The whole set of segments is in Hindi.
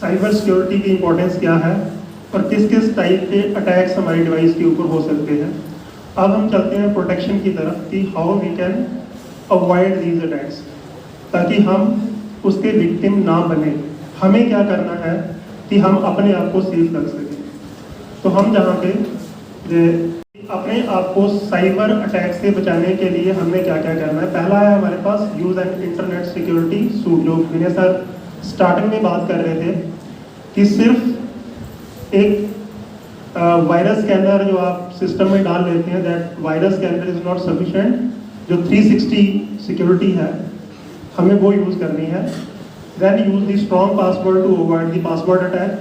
साइबर सिक्योरिटी की इंपॉर्टेंस क्या है और किस किस टाइप के अटैक्स हमारी डिवाइस के ऊपर हो सकते हैं। अब हम चलते हैं प्रोटेक्शन की तरफ कि how we can avoid these attacks, ताकि हम उसके विक्टिम ना बने। हमें क्या करना है कि हम अपने आप को सेफ रख सकें। तो हम जहाँ पे अपने आप को साइबर अटैक से बचाने के लिए हमें क्या क्या करना है। पहला है हमारे पास use and internet security suite, जो मैंने सर स्टार्टिंग में बात कर रहे थे कि सिर्फ एक वायरस स्कैनर जो आप सिस्टम में डाल लेते हैं, that virus scanner is not sufficient. जो 360 सिक्योरिटी है हमें वो यूज़ करनी है। Then use the strong password to avoid the password attack,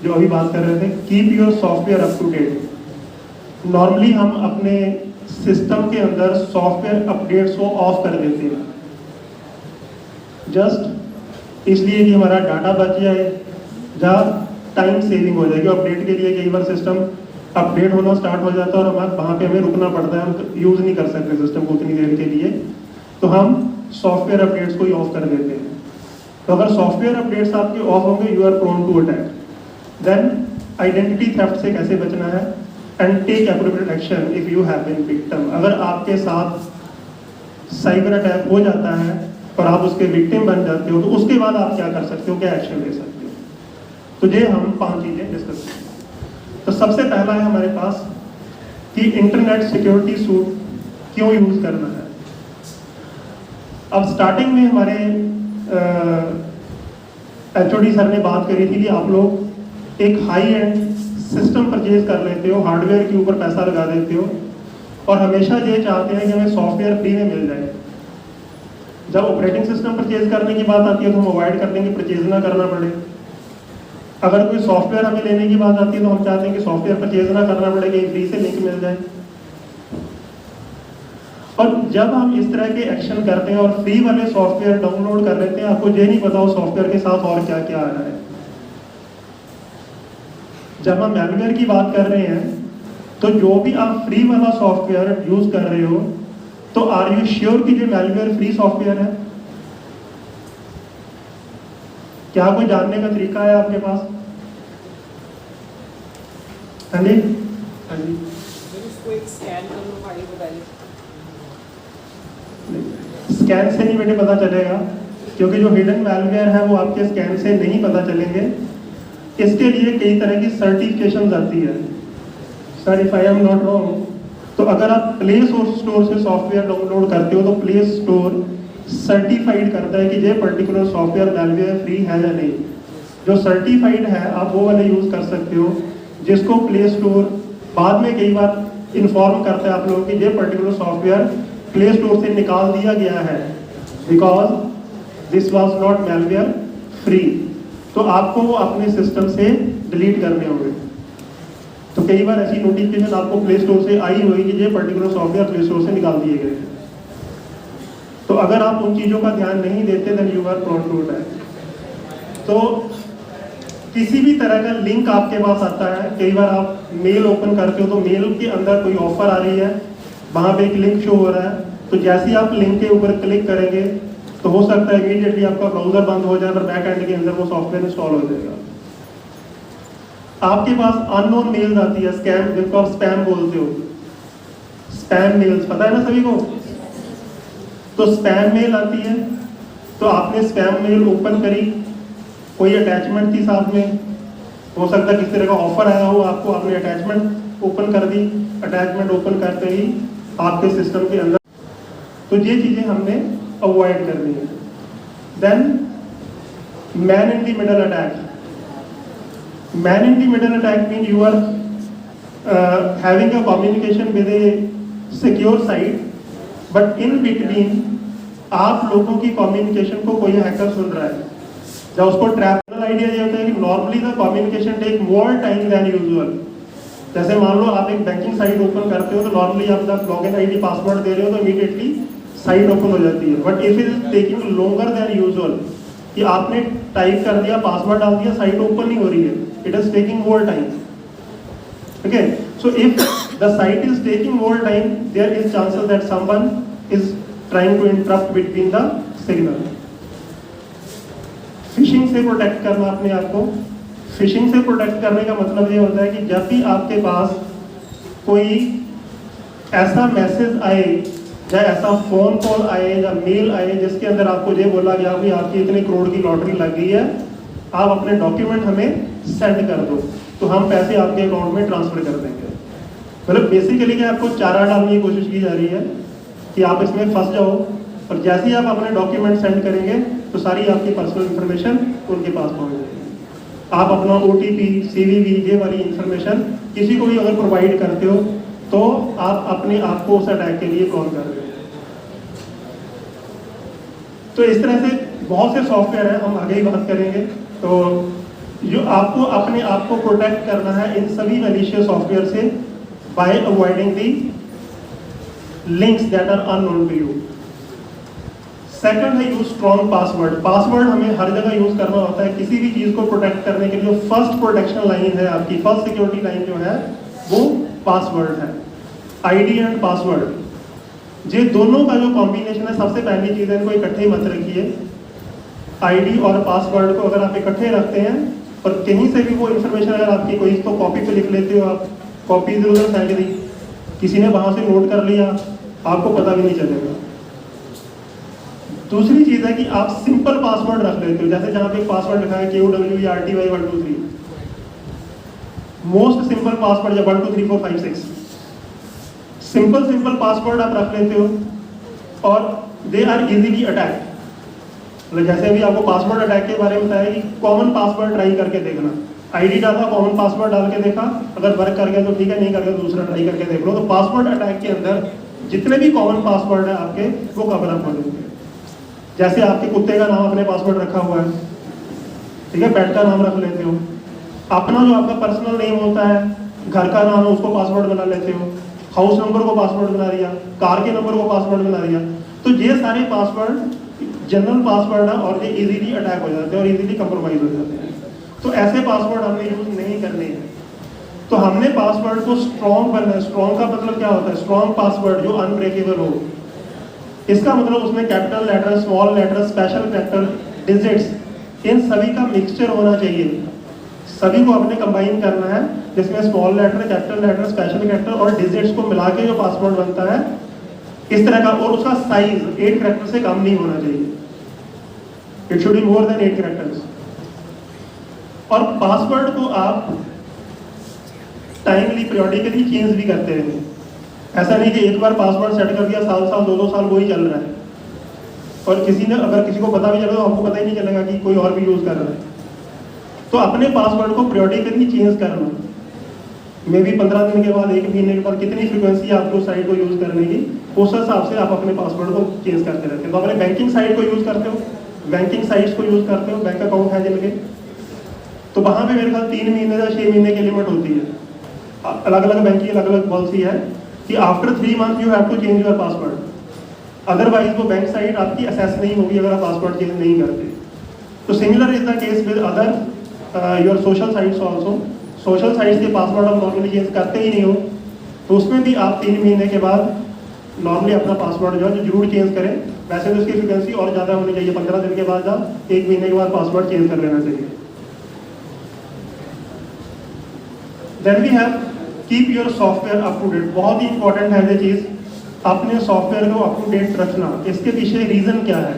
जो अभी बात कर रहे थे। Keep your software up to date. Normally हम अपने सिस्टम के अंदर सॉफ्टवेयर अपडेट्स को ऑफ कर देते हैं, जस्ट इसलिए कि हमारा डाटा बच जाए, जहाँ टाइम सेविंग हो जाएगी। अपडेट के लिए कई बार सिस्टम अपडेट होना स्टार्ट हो जाता है और हमारे वहाँ पे हमें रुकना पड़ता है, हम यूज़ नहीं कर सकते सिस्टम को उतनी देर के लिए, तो हम सॉफ्टवेयर अपडेट्स को ही ऑफ कर देते हैं। तो अगर सॉफ्टवेयर अपडेट्स आपके ऑफ होंगे, you are prone to attack. Then identity theft से कैसे बचना है, and take appropriate action if you have been victim. अगर आपके साथ साइबर अटैक हो जाता है और आप उसके विक्टिम बन जाते हो, तो उसके बाद आप क्या कर सकते हो, क्या एक्शन ले सकते हो। तो ये हम 5 चीज़ें डिस्कस करेंगे। तो सबसे पहला है हमारे पास कि इंटरनेट सिक्योरिटी सूट क्यों यूज़ करना है। अब स्टार्टिंग में हमारे HOD सर ने बात करी थी कि आप लोग एक हाई एंड सिस्टम परचेज कर लेते हो, हार्डवेयर के ऊपर पैसा लगा देते हो और हमेशा ये चाहते हैं कि हमें सॉफ्टवेयर फ्री में मिल जाए। जब ऑपरेटिंग सिस्टम परचेज करने की बात आती है तो हम अवॉइड करते हैं कि परचेज ना करना पड़े। अगर कोई सॉफ्टवेयर हमें लेने की बात आती है तो हम चाहते हैं कि सॉफ्टवेयर परचेज ना करना पड़े, कहीं फ्री से लिंक मिल जाए। और जब हम इस तरह के एक्शन करते हैं और फ्री वाले सॉफ्टवेयर डाउनलोड कर लेते हैं, आपको ये नहीं पता उस सॉफ्टवेयर के साथ और क्या क्या आ रहा है। जब हम मैलवेयर की बात कर रहे हैं तो जो भी आप फ्री वाला सॉफ्टवेयर यूज कर रहे हो, तो आर यू श्योर कि ये मैलवेयर फ्री सॉफ्टवेयर है? क्या कोई जानने का तरीका है आपके पास? हाँ जी, हाँ जी। उसको एक स्कैन कर लो भाई, बताइए। स्कैन से नहीं बेटे पता चलेगा, क्योंकि जो हिडन मैलवेयर है वो आपके स्कैन से नहीं पता चलेंगे। इसके लिए कई तरह की सर्टिफिकेशन आती है। Sir if I am not wrong, तो अगर आप प्ले स्टोर से सॉफ्टवेयर डाउनलोड करते हो तो प्ले स्टोर सर्टिफाइड करता है कि ये पर्टिकुलर सॉफ्टवेयर मैलवेयर फ्री है या नहीं। जो सर्टिफाइड है आप वो वाले यूज कर सकते हो, जिसको प्ले स्टोर बाद में कई बार इन्फॉर्म करता है आप लोगों की ये पर्टिकुलर सॉफ्टवेयर प्ले स्टोर से निकाल दिया गया है because this was not malware free. तो आपको वो अपने सिस्टम से डिलीट करने होंगे। तो कई बार ऐसी नोटिफिकेशन आपको प्ले स्टोर से आई हुई कि ये पर्टिकुलर सॉफ्टवेयर प्ले स्टोर से निकाल दिए गए। तो अगर आप उन चीज़ों का ध्यान नहीं देते then you are prone to attack. तो किसी भी तरह का लिंक आपके पास आता है, कई बार आप मेल ओपन करते हो तो मेल के अंदर कोई ऑफर आ रही है, वहाँ पे एक लिंक शो हो रहा है, तो जैसे ही आप लिंक के ऊपर क्लिक करेंगे तो हो सकता है इमीडिएटली आपका ब्राउजर बंद हो जाए और बैक एंड के अंदर वो सॉफ्टवेयर इंस्टॉल हो जाएगा। आपके पास अननोन मेल्स आती है, स्कैम, जिनको आप स्पैम बोलते हो। स्पैम मेल्स पता है ना सभी को? तो स्पैम मेल आती है, तो आपने स्पैम मेल ओपन करी, कोई अटैचमेंट थी साथ में, हो सकता है किस तरह का ऑफर आया हो आपको, आपने अटैचमेंट ओपन कर दी। अटैचमेंट ओपन करते ही आपके सिस्टम के अंदर, तो ये चीज़ें हमने अवॉइड करनी है। Then man in the middle attack. Man in the middle attack mean you are having a communication with a secure site, but in between आप लोगों की कम्युनिकेशन को कोई हैकर सुन रहा है। जब उसको ट्रैप आइडिया ये होता है कि normally the communication take more time than usual. जैसे मान लो आप एक बैंकिंग साइट ओपन करते हो तो नॉर्मली आप जब लॉगिन आईडी पासवर्ड दे रहे हो तो इमीडिएटली साइट ओपन हो जाती है। But if it is taking longer than usual, कि आपने टाइप कर दिया, पासवर्ड डाल दिया, साइट ओपन नहीं हो रही है, it is taking more time. Okay, so if the site is taking more time, there is chances that someone is trying to interrupt between the signal. Phishing से प्रोटेक्ट करना अपने आप को। फिशिंग से प्रोटेक्ट करने का मतलब ये होता है कि जब भी आपके पास कोई ऐसा मैसेज आए या ऐसा फोन कॉल आए या मेल आए जिसके अंदर आपको ये बोला गया कि आपकी इतने करोड़ की लॉटरी लग गई है, आप अपने डॉक्यूमेंट हमें सेंड कर दो, तो हम पैसे आपके अकाउंट में ट्रांसफर कर देंगे। मतलब बेसिकली क्या आपको चारा डालने की कोशिश की जा रही है कि आप इसमें फंस जाओ, और जैसे ही आप अपने डॉक्यूमेंट सेंड करेंगे तो सारी आपकी पर्सनल इंफॉर्मेशन उनके पास पहुंच जाएगी। आप अपना OTP, CVV ये वाली इंफॉर्मेशन किसी को भी अगर प्रोवाइड करते हो तो आप अपने आप को उस अटैक के लिए कॉल कर रहे हो। तो इस तरह से बहुत से सॉफ्टवेयर हैं, हम आगे ही बात करेंगे। तो जो आपको अपने आप को प्रोटेक्ट करना है इन सभी मैलिशियस सॉफ्टवेयर से by avoiding the links that are unknown to you. Second है यूज स्ट्रॉन्ग पासवर्ड। पासवर्ड हमें हर जगह यूज करना होता है किसी भी चीज को प्रोटेक्ट करने के लिए। फर्स्ट प्रोटेक्शन लाइन है आपकी, फर्स्ट सिक्योरिटी लाइन जो है वो पासवर्ड है। ID एंड पासवर्ड, ये दोनों का जो कॉम्बिनेशन है, सबसे पहली चीज है इनको इकट्ठे मत रखिए। ID और पासवर्ड को अगर आप इकट्ठे रखते हैं और कहीं से भी वो इन्फॉर्मेशन अगर आपकी कोई तो कॉपी पे लिख लेते हो, आप कॉपी इधर उधर फेंक दी, किसी ने वहां से नोट कर लिया, आपको पता भी नहीं चलेगा। दूसरी चीज है कि आप सिंपल पासवर्ड रख लेते हो, जैसे जहां पे पासवर्ड लिखा है QWERTY 1 2 3, मोस्ट सिंपल पासवर्ड या 1 2 3 4 5 6, सिंपल पासवर्ड आप रख लेते हो और दे आर इजीली अटैक। मतलब जैसे अभी आपको पासवर्ड अटैक के बारे में बताया कि कॉमन पासवर्ड ट्राई करके देखना। ID डाला, कॉमन पासवर्ड डाल के देखा, अगर वर्क कर गया तो ठीक है, नहीं कर गया तो दूसरा ट्राई करके देख लो। तो पासवर्ड अटैक के अंदर जितने भी कॉमन पासवर्ड है आपके वो कवर अप हो जाएंगे। जैसे आपके कुत्ते का नाम अपने पासवर्ड रखा हुआ है, ठीक है, पेट का नाम रख लेते हो, अपना जो आपका पर्सनल नेम होता है, घर का नाम है उसको पासवर्ड बना लेते हो, हाउस नंबर को पासवर्ड बना दिया, कार के नंबर को पासवर्ड बना दिया। तो ये सारे पासवर्ड जनरल पासवर्ड है और ये इजीली अटैक हो जाते हैं और इजीली कंप्रोमाइज हो जाते हैं। तो ऐसे पासवर्ड हमने यूज नहीं करने हैं। तो हमने पासवर्ड को स्ट्रॉन्ग करना है। स्ट्रॉन्ग का मतलब क्या होता है? स्ट्रॉन्ग पासवर्ड जो अनब्रेकेबल हो। इसका मतलब उसमें capital letter, small letter, special character, digits, इन सभी का मिक्सचर होना चाहिए। सभी को अपने कंबाइन करना है, जिसमें small letter, capital letter, special character और डिजिट्स को मिला के जो पासवर्ड बनता है इस तरह का। और उसका साइज 8 कैरेक्टर से कम नहीं होना चाहिए। It should be more than 8 characters. और पासवर्ड को आप टाइमली पीरियोडिकली चेंज भी करते हैं। ऐसा नहीं कि एक बार पासवर्ड सेट कर दिया, साल 2 साल वही चल रहा है, और अगर किसी को पता भी चलेगा तो आपको पता ही नहीं चलेगा कि कोई और भी यूज कर रहा है। तो अपने पासवर्ड को पीरियोडिकली चेंज करना, मे भी 15 दिन के बाद, 1 महीने के बाद, कितनी फ्रीक्वेंसी आपको साइट को यूज करने की, उस हिसाब से आप अपने पासवर्ड को चेंज करते रहते हैं। तो अपने बैंकिंग साइट को यूज करते हो, बैंकिंग साइट्स को यूज करते हो, बैंक अकाउंट है जिनके, तो वहां पे मेरे ख्याल 3 महीने या 6 महीने की लिमिट होती है। अलग अलग बैंक की अलग अलग पॉलिसी है कि after 3 month you have to change your password, otherwise वो बैंक साइट आपकी असेस नहीं होगी अगर आप पासवर्ड चेंज नहीं करते। तो similar is the case with other your social sites also. Social sites के पासवर्ड आप नॉर्मली चेंज करते ही नहीं हो, तो उसमें भी आप 3 महीने के बाद नॉर्मली अपना पासवर्ड जो है जरूर चेंज करें। वैसे तो इसकी फ्रिक्वेंसी और ज़्यादा होनी चाहिए, 15 दिन के बाद या 1 महीने के बाद पासवर्ड चेंज कर लेना चाहिए। Then we have keep your software up to date. बहुत ही इंपॉर्टेंट है ये चीज़, अपने सॉफ्टवेयर को अप टू डेट रखना। इसके पीछे रीज़न क्या है?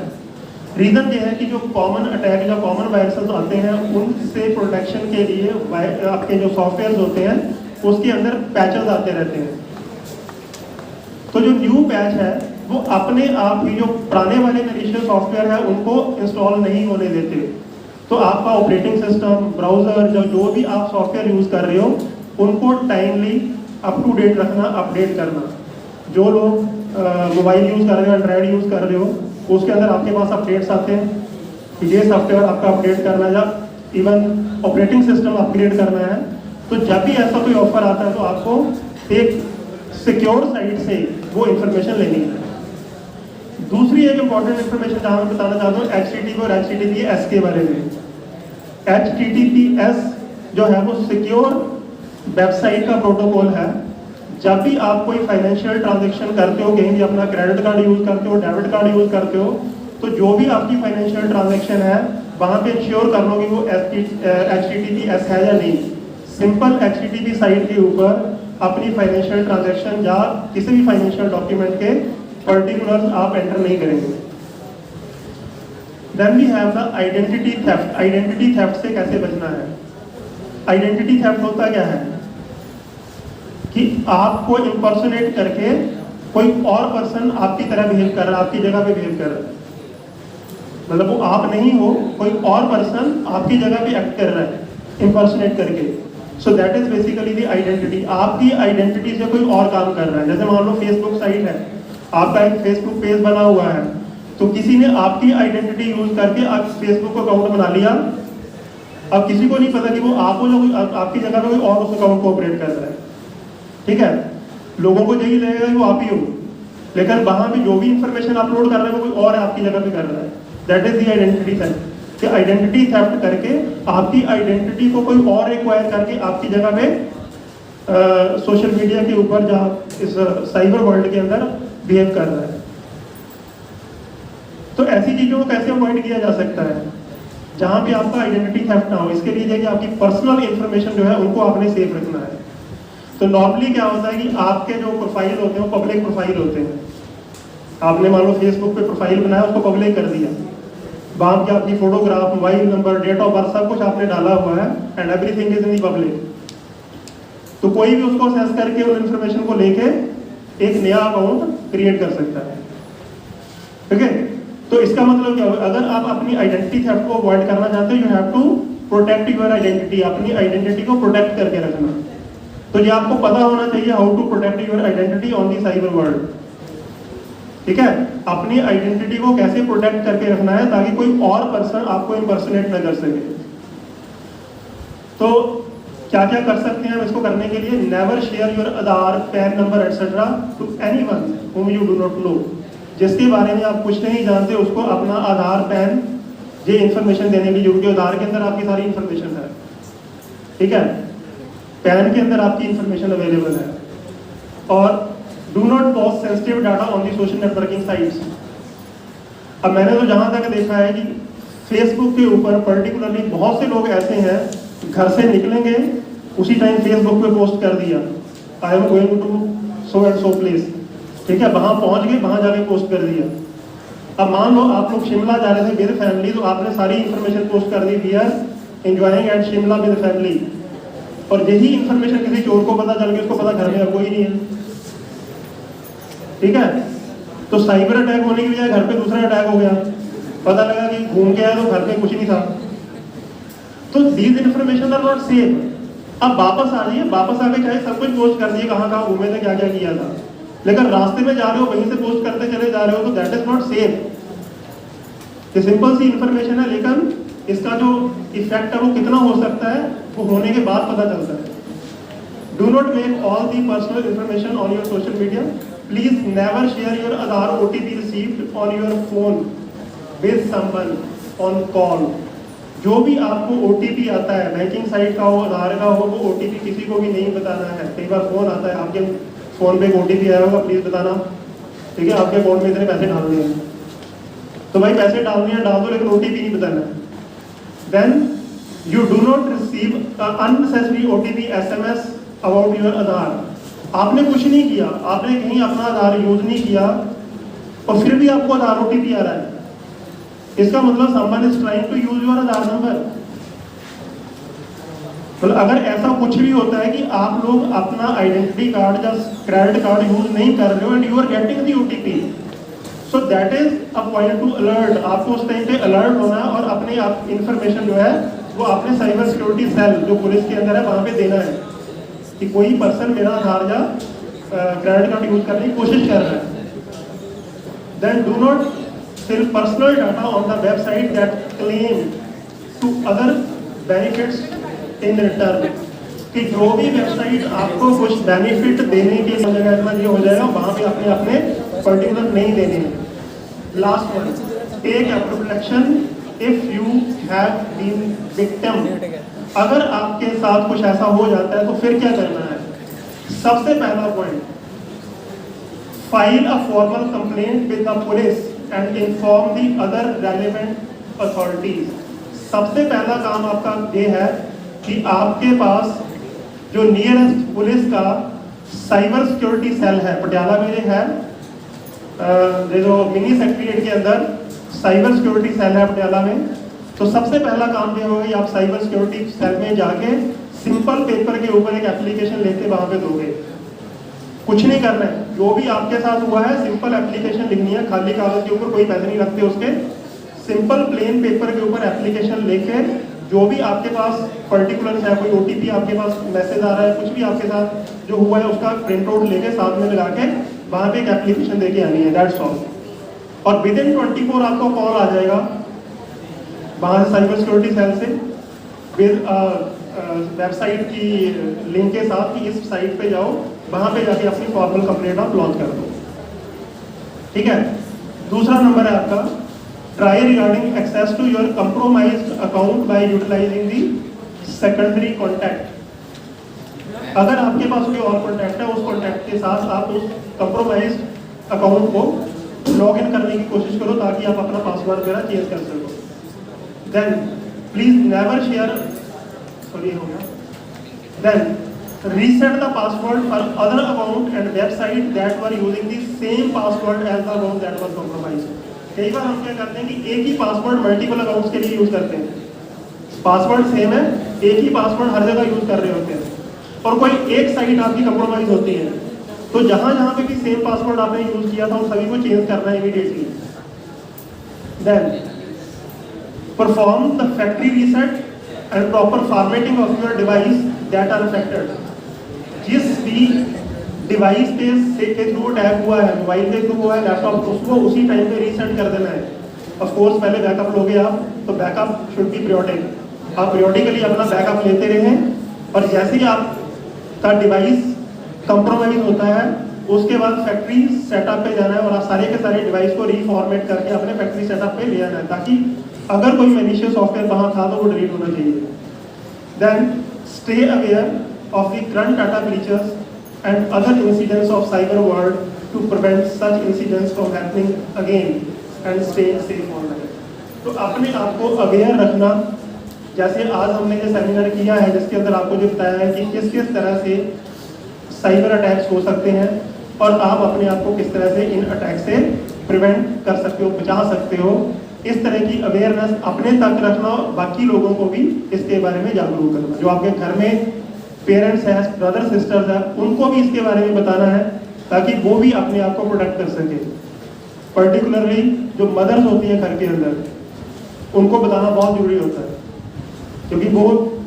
रीज़न ये है कि जो कॉमन अटैक या कॉमन वायरसेस आते हैं उनसे प्रोटेक्शन के लिए आपके जो सॉफ्टवेयर होते हैं उसके अंदर पैचेस आते रहते हैं। तो जो न्यू पैच है वो अपने आप ही जो पुराने वाले मैलिशियस सॉफ्टवेयर है उनको इंस्टॉल नहीं होने देते। तो आपका ऑपरेटिंग सिस्टम, ब्राउजर, जो भी आप सॉफ्टवेयर यूज कर रहे हो उनको टाइमली अप टू डेट रखना, अपडेट करना। जो लोग मोबाइल यूज कर रहे हो, एंड्रॉइड यूज कर रहे हो, उसके अंदर आपके पास अपडेट्स आते हैं कि ये सॉफ्टवेयर आपका अपडेट करना है, या इवन ऑपरेटिंग सिस्टम अपग्रेड करना है। तो जब भी ऐसा कोई ऑफर आता है तो आपको एक सिक्योर साइट से वो इंफॉर्मेशन लेनी है। दूसरी एक इंपॉर्टेंट इंफॉर्मेशन जहाँ मैं बताना चाहता हूँ HTTP और HTTPS के बारे में। HTTPS जो है वो सिक्योर वेबसाइट का प्रोटोकॉल है। जब भी आप कोई फाइनेंशियल ट्रांजैक्शन करते हो, कहीं भी अपना क्रेडिट कार्ड यूज करते हो, डेबिट कार्ड यूज करते हो, तो जो भी आपकी फाइनेंशियल ट्रांजैक्शन है वहाँ पे इंश्योर कर लो कि वो HTTPS है या नहीं। सिंपल HTTP साइट के ऊपर अपनी फाइनेंशियल ट्रांजैक्शन या किसी भी फाइनेंशियल डॉक्यूमेंट के पर्टिकुलर्स आप एंटर नहीं करेंगे। Then we have the identity theft. Identity theft से कैसे बचना है? आइडेंटिटी थेफ्ट होता क्या है कि आपको इम्पर्सोनेट करके कोई और पर्सन आपकी तरह बिहेव कर रहा है, आपकी जगह पे बिहेव कर रहा है। मतलब वो आप नहीं हो, कोई और पर्सन आपकी जगह पे एक्ट कर रहा है इम्पर्सोनेट करके। सो that is basically the identity. आपकी आइडेंटिटी से कोई और काम कर रहा है। जैसे मान लो फेसबुक साइट है, आपका एक फेसबुक पेज बना हुआ है, तो किसी ने आपकी आइडेंटिटी यूज करके आप फेसबुक अकाउंट बना लिया। अब किसी को नहीं पता कि वो आप हो जो आपकी जगह पे कोई और उस अकाउंट को ऑपरेट कर रहा है। ठीक है, लोगों को यही लगेगा कि वो आप ही हो, लेकिन वहां पे जो भी इंफॉर्मेशन अपलोड कर रहे हैं वो कोई और आपकी जगह पे कर रहा है। That is the identity theft. कि आइडेंटिटी थेफ्ट करके आपकी आइडेंटिटी को कोई और एक्वायर करके आपकी जगह पे सोशल मीडिया के ऊपर जहाँ इस साइबर वर्ल्ड के अंदर बिहेव कर रहा है। तो ऐसी चीजों को कैसे अवॉइड किया जा सकता है जहां पे आपका आइडेंटिटी थेफ्ट ना हो? इसके लिए कि आपकी पर्सनल इंफॉर्मेशन जो है उनको आपने सेफ रखना है। तो नॉर्मली क्या होता है कि आपके जो प्रोफाइल होते हैं वो पब्लिक प्रोफाइल होते हैं। आपने मान लो फेसबुक पे प्रोफाइल बनाया, उसको पब्लिक कर दिया, वहां की आपकी photograph, mobile number, date of birth सब कुछ आपने डाला हुआ है and everything is in the public. तो कोई भी उसको एक्सेस करके उन इंफॉर्मेशन को लेके एक नया अकाउंट क्रिएट कर सकता है। ठीक है, तो इसका मतलब क्या होगा? अगर आप अपनी आइडेंटिटी थेफ्ट को अवॉइड करना चाहते हो, you have to protect your identity. अपनी आइडेंटिटी को प्रोटेक्ट करके रखना। तो ये आपको पता होना चाहिए how to protect your identity on the cyber world. ठीक है, अपनी आइडेंटिटी को कैसे प्रोटेक्ट करके रखना है ताकि कोई और पर्सन आपको इम्पर्सोनेट न कर सके। तो क्या क्या कर सकते हैं हम इसको करने के लिए? Never share your Aadhaar, PAN number et cetera to anyone whom you do not know। जिसके बारे में आप कुछ नहीं जानते उसको अपना आधार, पैन ये इंफॉर्मेशन देने की जरूरत है। आधार के अंदर आपकी सारी इंफॉर्मेशन है, ठीक है, पैन के अंदर आपकी इंफॉर्मेशन अवेलेबल है। और do not post sensitive data on the social networking sites. अब मैंने तो जहां तक देखा है कि फेसबुक के ऊपर पर्टिकुलरली बहुत से लोग ऐसे हैं, घर से निकलेंगे उसी टाइम फेसबुक पे पोस्ट कर दिया, I am going to so and so place. ठीक है, वहां पहुंच गए, वहां जाके पोस्ट कर दिया। अब मान लो आप लोग शिमला जा रहे थे विद फैमिली, तो आपने सारी इंफॉर्मेशन पोस्ट कर दी, we are enjoying at Shimla with family. और यही इंफॉर्मेशन किसी चोर को पता चल गया, उसको पता घर में अब कोई नहीं है। ठीक है, तो साइबर अटैक होने की बजाय घर पे दूसरा अटैक हो गया, पता लगा कि घूम के आया तो घर पे कुछ नहीं था। तो these information are not safe. अब वापस आ जाइए, वापस आके चाहे सब कुछ पोस्ट कर दिए, कहाँ कहाँ घूमे थे, क्या क्या किया था, लेकिन रास्ते में जा रहे हो वहीं से पोस्ट करते चले जा रहे हो, तो दैट इज नॉट सेफ। ये सिंपल सी इंफॉर्मेशन है, लेकिन इसका जो इफेक्ट है वो कितना हो सकता है वो होने के बाद पता चलता है। Do not make all the personal information on your social media. Please never share your Aadhaar OTP received on your phone with someone on call. जो भी आपको OTP आता है, बैंकिंग साइट का हो, आधार का हो, वो OTP किसी को भी नहीं बताना है। कई बार फोन आता है, आपके फोन पे OTP आया होगा, प्लीज बताना, ठीक है, आपके अकाउंट में इतने पैसे डालने हैं, तो भाई पैसे डालने हैं डाल दो, लेकिन OTP नहीं बताना है। Then you do not receive unnecessary OTP SMS about your आधार। आपने कुछ नहीं किया, आपने कहीं अपना आधार यूज नहीं किया और फिर भी आपको आधार OTP आ रहा है, इसका मतलब someone is trying to use your Aadhaar number. तो अगर ऐसा कुछ भी होता है कि आप लोग अपना आइडेंटिटी कार्ड या क्रेडिट कार्ड यूज नहीं कर रहे हो and you are getting the OTP, so that is a point to alert. आपको उस टाइम पे अलर्ट होना है और अपने आप इंफॉर्मेशन जो है वो अपने साइबर सिक्योरिटी सेल जो पुलिस के अंदर है वहां पे देना है कि कोई पर्सन मेरा आधार या क्रेडिट कार्ड यूज करने की कोशिश कर रहा है। Then do not fill personal data on the website that claim to other benefits in return. कि जो भी वेबसाइट आपको कुछ बेनिफिट देने के लिए हो जाएगा वहां पे अपने पर्टिकुलर नहीं देने हैं। Last one, take protection if you have been victim. अगर आपके साथ कुछ ऐसा हो जाता है तो फिर क्या करना है? सबसे पहला point, file a formal complaint with the police and inform the other relevant authorities. सबसे पहला काम आपका ये है कि आपके पास जो नियरेस्ट पुलिस का साइबर सिक्योरिटी सेल है, पटियाला में ये है, ये जो मिनी सेक्रेटेरिएट के अंदर साइबर सिक्योरिटी सेल है पटियाला में। तो सबसे पहला काम ये होगा कि आप साइबर सिक्योरिटी सेल में जाके सिंपल पेपर के ऊपर एक एप्लीकेशन लेके वहां पे दोगे। कुछ नहीं करना है, जो भी आपके साथ हुआ है सिंपल एप्लीकेशन लिखनी है, खाली कागज के ऊपर, कोई पैसे नहीं लगते उसके। सिंपल प्लेन पेपर के ऊपर एप्लीकेशन लेके जो भी आपके पास पर्टिकुलर है, कोई ओटीपी आपके पास मैसेज आ रहा है, कुछ भी आपके साथ जो हुआ है उसका प्रिंट आउट लेके साथ में लगा के वहां पे एक एप्लीकेशन देके आनी है, दैट्स ऑल। और विद इन 24 आपको कॉल आ जाएगा वहां से साइबर सिक्योरिटी सेल से विद वेबसाइट की लिंक के साथ कि इस साइट पे जाओ, वहां पे जाके अपनी फॉर्मल कंप्लेंट आप लॉन्च कर दो। ठीक है। दूसरा नंबर है आपका try regarding access to your compromised account by utilizing the secondary contact. अगर आपके पास कोई और कॉन्टैक्ट है, उस कॉन्टैक्ट के साथ आप उस कंप्रोमाइज्ड अकाउंट को लॉग इन करने की कोशिश करो ताकि आप अपना पासवर्ड वगैरह चेंज कर सको। Then please never share, sorry हो गया, then reset the password for other account and website that were using the same password as the account that was compromised। कई बार हम क्या करते हैं कि एक ही पासवर्ड मल्टीपल अकाउंट्स के लिए यूज करते हैं, पासवर्ड सेम है, एक ही पासवर्ड हर जगह यूज कर रहे होते हैं और कोई एक साइट आपकी कंप्रोमाइज होती है, तो जहां जहां पे भी सेम पासवर्ड आपने यूज किया था उन सभी को चेंज करना है immediately. Then perform the factory reset and proper formatting of your device that are affected. जिस भी डिवाइस पे के थ्रू अटैक हुआ है, मोबाइल के थ्रू हुआ है, लैपटॉप, उसको उसी टाइम पे रीसेट कर देना है। ऑफ कोर्स पहले बैकअप लोगे आप, तो बैकअप शुड बी पीरियोडिक। आप पीरियोडिकली अपना बैकअप लेते रहें और जैसे ही आपका डिवाइस कंप्रोमाइज होता है उसके बाद फैक्ट्री सेटअप पे जाना है और आप सारे के सारे डिवाइस को रीफॉर्मेट करके अपने फैक्ट्री सेटअप पे ले आना है ताकि अगर कोई मैलिशियस सॉफ्टवेयर वहां था तो वो डिलीट होना चाहिए। Then stay aware of the current data breaches and other incidents of cyber world to prevent such incidents from happening again and stay safe online। तो अपने आप को अवेयर रखना, जैसे आज हमने जो सेमिनार किया है जिसके अंदर आपको जो बताया है कि किस किस तरह से साइबर अटैक्स हो सकते हैं और आप अपने आप को किस तरह से इन अटैक से प्रिवेंट कर सकते हो, बचा सकते हो। इस तरह की अवेयरनेस अपने तक रखना, बाकी लोगों को भी इसके बारे में जागरूक करना। जो आपके घर में पेरेंट्स हैं, ब्रदर सिस्टर्स हैं, उनको भी इसके बारे में बताना है ताकि वो भी अपने आप को प्रोटेक्ट कर सके। पर्टिकुलरली जो मदर्स होती हैं घर के अंदर, उनको बताना बहुत जरूरी होता है क्योंकि वो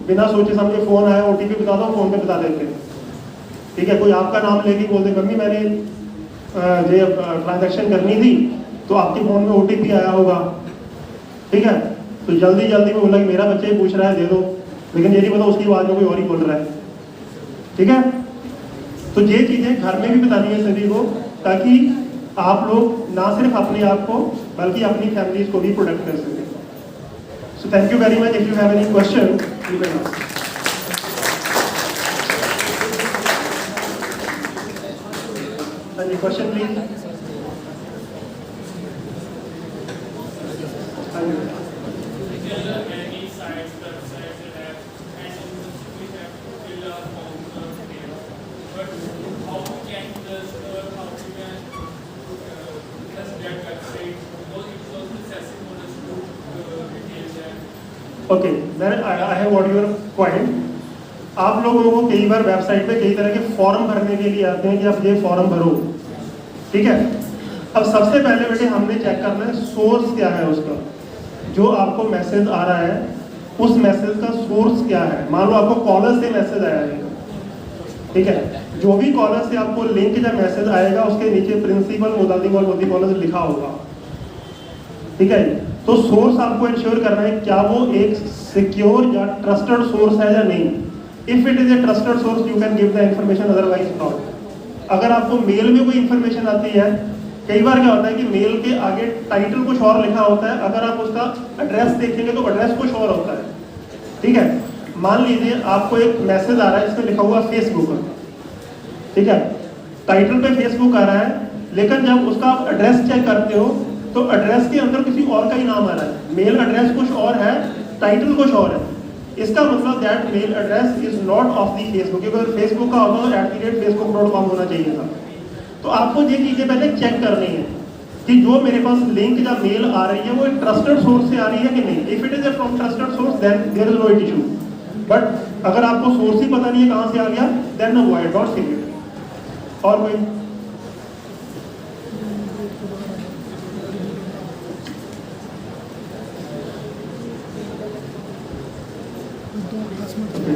बिना सोचे समझे फोन आया, ओटीपी बता दो, फोन पे बता देते हैं। ठीक है, कोई आपका नाम लेके बोल दे मम्मी मैंने ये ट्रांजैक्शन करनी थी तो आपके फोन में ओटीपी आया होगा। ठीक है, तो जल्दी जल्दी में बोला कि मेरा बच्चा ही पूछ रहा है दे दो, लेकिन ये नहीं पता उसकी आवाज में कोई और ही बोल रहा है। ठीक है, तो ये चीजें घर में भी बतानी है सभी को ताकि आप लोग ना सिर्फ अपने आप को बल्कि अपनी फैमिलीज को भी प्रोटेक्ट कर सकें। So thank you very much. If you have any question you can ask. हाँ जी, question please. Okay, I have what your point. आप लोगों को कई बार वेबसाइट पे कई तरह के फॉर्म भरने के लिए आते हैं कि आप ये फॉर्म भरो। ठीक है, अब सबसे पहले बेटे हमने चेक करना है सोर्स क्या है उसका। जो आपको मैसेज आ रहा है उस मैसेज का सोर्स क्या है। मान लो आपको कॉलर से मैसेज आया है, ठीक है, जो भी कॉलर से आपको लिंक या मैसेज आएगा उसके नीचे प्रिंसिपल मुदादिम और मोदी कॉलर लिखा होगा। ठीक है, तो सोर्स आपको इंश्योर करना है क्या वो एक सिक्योर या ट्रस्टेड सोर्स है या नहीं। If it is a trusted source you can give the information, otherwise not. अगर आपको मेल में कोई इंफॉर्मेशन आती है, कई बार क्या होता है कि मेल के आगे टाइटल कुछ और लिखा होता है, अगर आप उसका एड्रेस देखेंगे तो एड्रेस कुछ और होता है। ठीक है, मान लीजिए आपको एक मैसेज आ रहा है इसमें लिखा हुआ फेसबुक, ठीक है, टाइटल पे फेसबुक आ रहा है, लेकिन जब उसका आप एड्रेस चेक करते हो तो एड्रेस के अंदर किसी और का ही नाम आ रहा है। मेल एड्रेस कुछ और है, टाइटल कुछ और है, इसका मतलब that mail address is not of the Facebook, क्योंकि अगर फेसबुक का होगा @facebook.com होना चाहिए था। तो आपको ये चीज़ें पहले चेक करनी है कि जो मेरे पास लिंक या मेल आ रही है वो एक ट्रस्टेड सोर्स से आ रही है कि नहीं। If it is from trusted source then there is no issue, but अगर आपको सोर्स ही पता नहीं है कहाँ से आ गया then avoid, not save it. और कोई?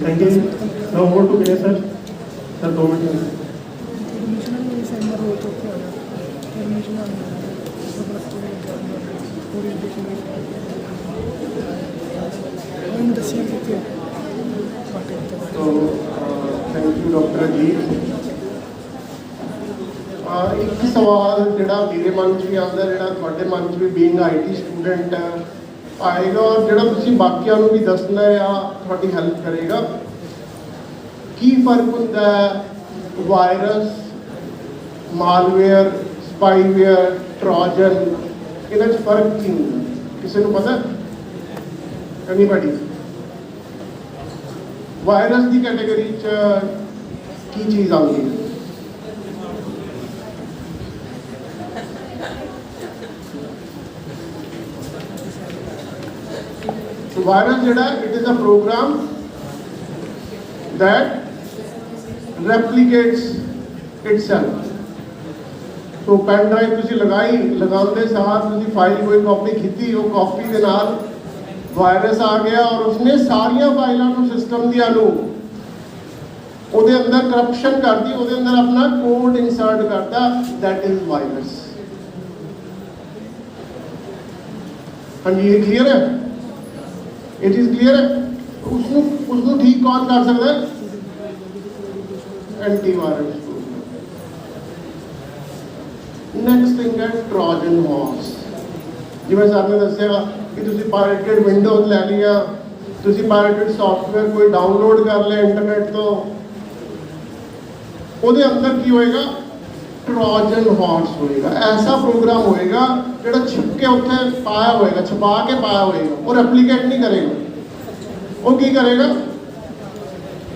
Thank you. Now over to Vinay sir. Sir 2 minute. तो थैंक यू डॉक्टर अजीत। एक सवाल जोड़ा मेरे मन च भी आता, जोड़ा थोड़े मन च भी बीइंग IT स्टूडेंट आएगा और जोड़ा तुसीं बाकियां नूं भी दसना या थोड़ी हेल्प करेगा। की फर्क होंदा है वायरस, मालवेयर, स्पाईवेयर, ट्रोजन, इन्हां च फर्क की होंदा? किसी को पता? एनीबॉडी? वायरस की कैटेगरी च की चीज़ आती है? वायरस जोड़ा it is a program that replicates itself. तो पेन ड्राइव तुसी लगाई, लगाते साथ तुसी फाइल कोई कॉपी खींची, वो कॉपी के नाल वायरस आ गया और उसने सारिया फाइलों को सिस्टम दिया ਉਹਦੇ अंदर करप्शन कर दी, ਉਹਦੇ अंदर अपना कोड इंसर्ट करता, दैट इज वायरस। हाँ जी, ये क्लियर है? इट इज क्लियर है। उसको ठीक कौन कर सकता है? एंटीवायरस। नैक्सट थिंग है ट्रोजन हॉर्स। जिवें सर ने दसिया कि तुसी पायरेटेड विंडोज लै लिया, तुसी पायरेटेड सॉफ्टवेयर कोई डाउनलोड कर लिया इंटरनेट तो, ਉਹਦੇ अंदर की होएगा? ट्रोजन हॉर्स होएगा। ऐसा प्रोग्राम होएगा जो छिप के उत्थे पाया होएगा, छुपा के पाया होएगा, वो रेप्लीकेट नहीं करेगा। वो की करेगा?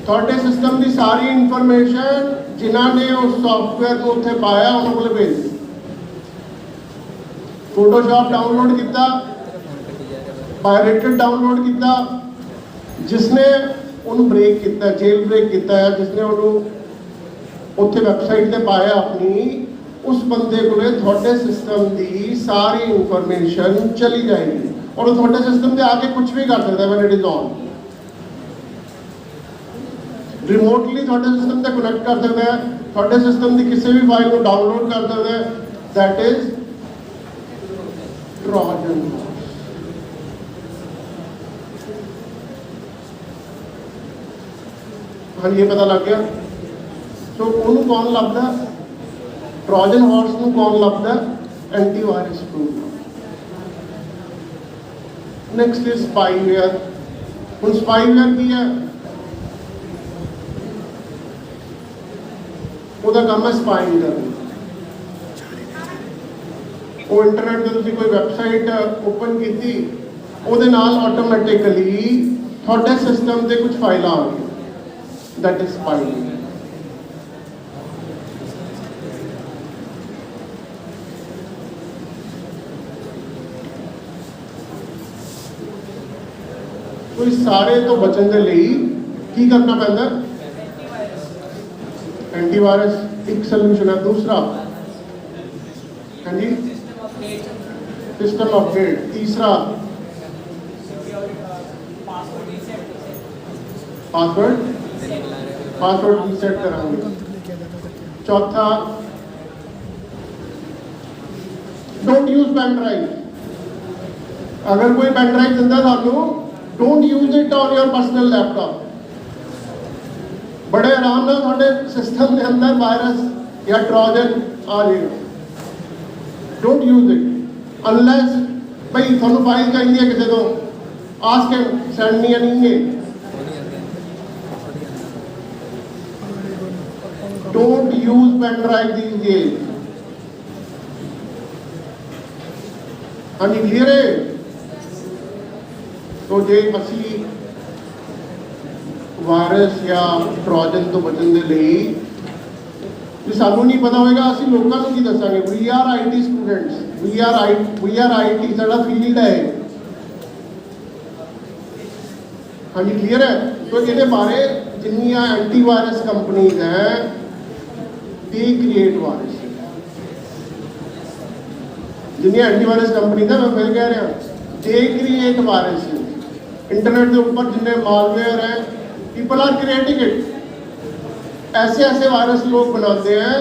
थोड़े सिस्टम की सारी इंफॉर्मेशन जिन्होंने उस सॉफ्टवेयर को उत्थे पाया उन्होंने को भेज दी। फोटोशॉप डाउनलोड किया, पायरेटेड डाउनलोड किया, जिसने उन्होंने ब्रेक किया, जेल ब्रेक किया, जिसने उन्होंने उत्थे वेबसाइट पे पाया अपनी, उस बंदे को थोड़े सिस्टम की सारी इंफॉर्मेशन चली जाएगी और वो थोड़े सिस्टम पे आके कुछ भी कर सकता है when it is on. Remotely थोड़े सिस्टम से कनेक्ट कर सकता है, थोड़े सिस्टम की किसी भी फाइल को डाउनलोड कर सकता है। That is Trojan. हाँ, ये पता लग गया। तो उन्होंने कौन लभदा? ट्रोजन हॉर्स को कौन लभदा? Antivirus program. Next is spyware. हुण स्पाईवेयर की है? ਉਹਦਾ ਕੰਮ है स्पाइंग करना। वो इंटरनेट पे तुसी कोई वैबसाइट ओपन की, ਉਹਦੇ ਨਾਲ ऑटोमैटिकली थोड़े सिस्टम से कुछ फाइल आ गई, दैट इज स्पाईवेयर। तो इस सारे तो बचने के लिए की करना पैंदा? एंटीवायरस एक सोल्यूशन है। दूसरा, हाँ जी, सिस्टम अपडेट। तीसरा, पासवर्ड रीसेट करांगे। चौथा, डोंट यूज पेन ड्राइव। अगर कोई पेन ड्राइव दिंदा सानू, don't use it on your personal laptop. बड़े आराम नाल थोड़े सिस्टम के अंदर वायरस या ट्रोजन आ जाएगा। डोंट यूज इट अनलैस भाई थानू फाइल चाहिए है किसी को, ask him, send me an email. Don't use pen drive these days. हाँ जी, क्लियर है? तो जे ਅਸੀਂ ਵਾਇਰਸ ਜਾਂ ਟ੍ਰੋਜਨ ਤੋਂ ਬਚਣ ਦੇ ਲਈ ਜੇ ਸਾਨੂੰ ਨਹੀਂ ਪਤਾ ਹੋਏਗਾ ਅਸੀਂ ਲੋਕਾਂ ਨੂੰ ਕੀ ਦੱਸਾਂਗੇ। We are IT students, we are IT ਸਾਡਾ ਫੀਲਡ ਹੈ। हाँ जी क्लियर है। तो ये बारे जिन्नियां एंटीवायरस कंपनीज हैं दे क्रिएट वायरस, जिन्नियां एंटीवायरस कंपनीज हैं मैं फिर कह रहा दे क्रिएट वायरस। इंटरनेट के ऊपर जिन्ने मालवेयर हैं पीपल आर क्रिएटिंग इट। ऐसे ऐसे वायरस लोग बनाते हैं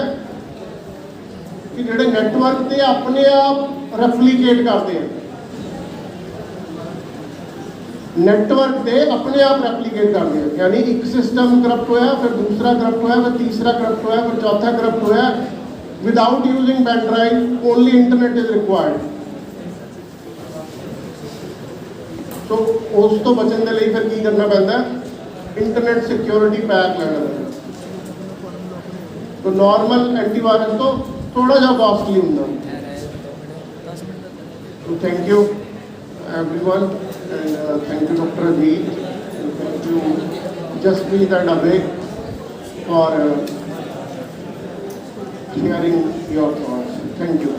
कि जेडे नेटवर्क से अपने आप रेप्लीकेट करते हैं, नेटवर्क से अपने आप रेप्लीकेट करते हैं। यानी एक सिस्टम करप्ट होया, फिर दूसरा करप्ट होया, फिर तीसरा करप्ट होया, फिर चौथा करप्ट होया। Without using pen drive, only internet is required. तो उस तो बचने के लिए फिर की करना पैंदा है, इंटरनेट सिक्योरिटी पैक लेना पैंदा। तो नॉर्मल एंटीवायरस तो थोड़ा जा कॉस्टली होंदा। तो thank you everyone and thank you Dr. Ajit, thank you Jaspreet and Abhay for sharing your thoughts. Thank you.